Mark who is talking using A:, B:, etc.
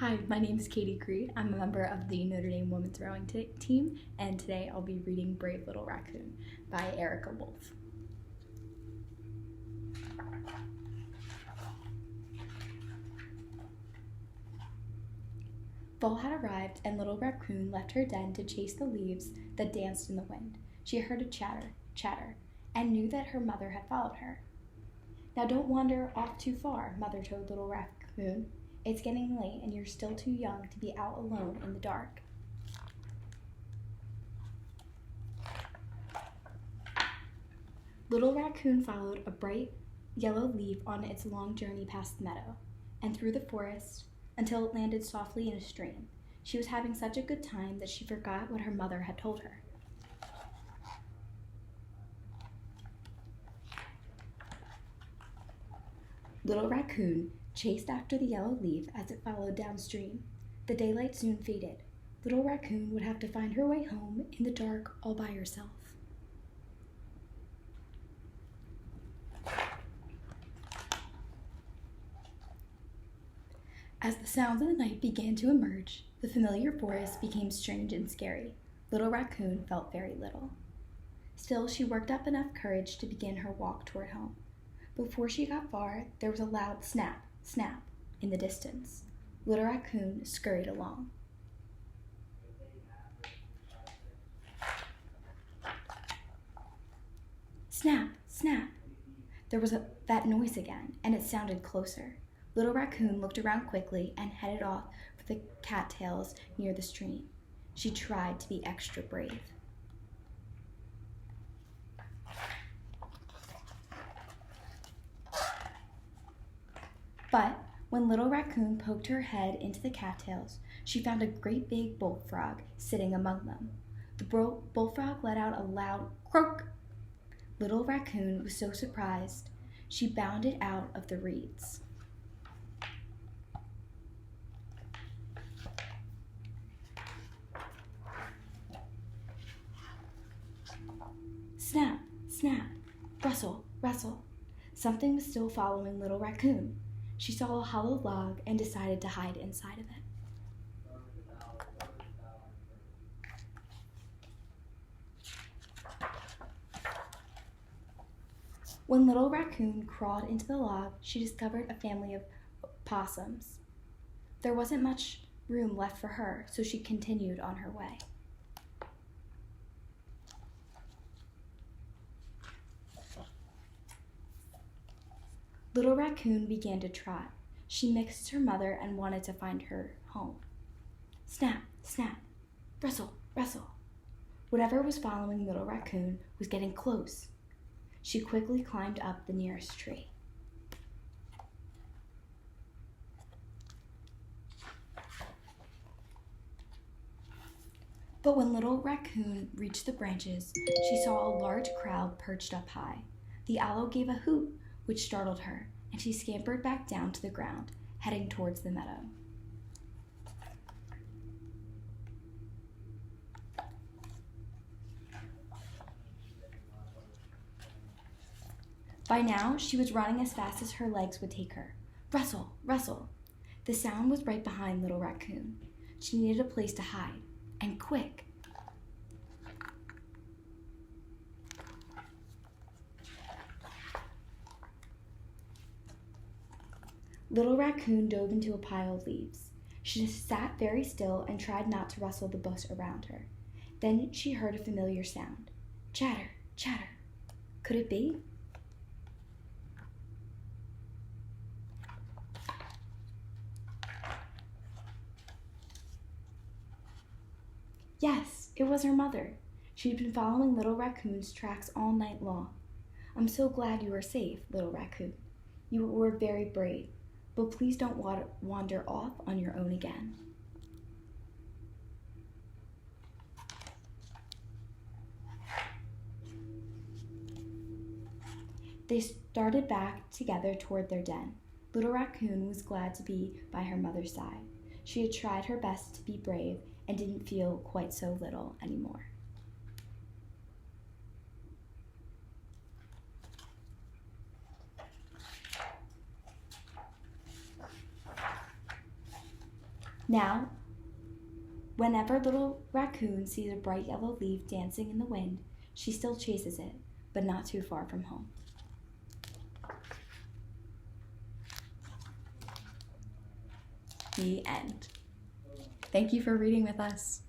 A: Hi, my name is Katie Creed. I'm a member of the Notre Dame women's rowing team, and today I'll be reading Brave Little Raccoon by Erica Wolf. Fall had arrived, and Little Raccoon left her den to chase the leaves that danced in the wind. She heard a chatter, and knew that her mother had followed her. "Now don't wander off too far," Mother told Little Raccoon. "It's getting late, and you're still too young to be out alone in the dark." Little Raccoon followed a bright yellow leaf on its long journey past the meadow and through the forest until it landed softly in a stream. She was having such a good time that she forgot what her mother had told her. Little Raccoon chased after the yellow leaf as it followed downstream. The daylight soon faded. Little Raccoon would have to find her way home in the dark all by herself. As the sounds of the night began to emerge, the familiar forest became strange and scary. Little Raccoon felt very little. Still, she worked up enough courage to begin her walk toward home. Before she got far, there was a loud snap, snap in the distance. Little Raccoon scurried along. Snap, snap. There was that noise again, and it sounded closer. Little Raccoon looked around quickly and headed off for the cattails near the stream. She tried to be extra brave. But when Little Raccoon poked her head into the cattails, she found a great big bullfrog sitting among them. The bullfrog let out a loud croak. Little Raccoon was so surprised, she bounded out of the reeds. Snap, snap, rustle, rustle. Something was still following Little Raccoon. She saw a hollow log and decided to hide inside of it. When Little Raccoon crawled into the log, she discovered a family of possums. There wasn't much room left for her, so she continued on her way. Little Raccoon began to trot. She missed her mother and wanted to find her home. Snap, snap, rustle, rustle. Whatever was following Little Raccoon was getting close. She quickly climbed up the nearest tree. But when Little Raccoon reached the branches, she saw a large crowd perched up high. The owl gave a hoot, which startled her, and she scampered back down to the ground, heading towards the meadow. By now, she was running as fast as her legs would take her. Rustle, rustle. The sound was right behind Little Raccoon. She needed a place to hide, and quick. Little Raccoon dove into a pile of leaves. She just sat very still and tried not to rustle the bush around her. Then she heard a familiar sound. Chatter, chatter. Could it be? Yes, it was her mother. She'd been following Little Raccoon's tracks all night long. "I'm so glad you are safe, Little Raccoon. You were very brave, but please don't wander off on your own again." They started back together toward their den. Little Raccoon was glad to be by her mother's side. She had tried her best to be brave and didn't feel quite so little anymore. Now, whenever little Raccoon sees a bright yellow leaf dancing in the wind, she still chases it, but not too far from home. The end. Thank you for reading with us.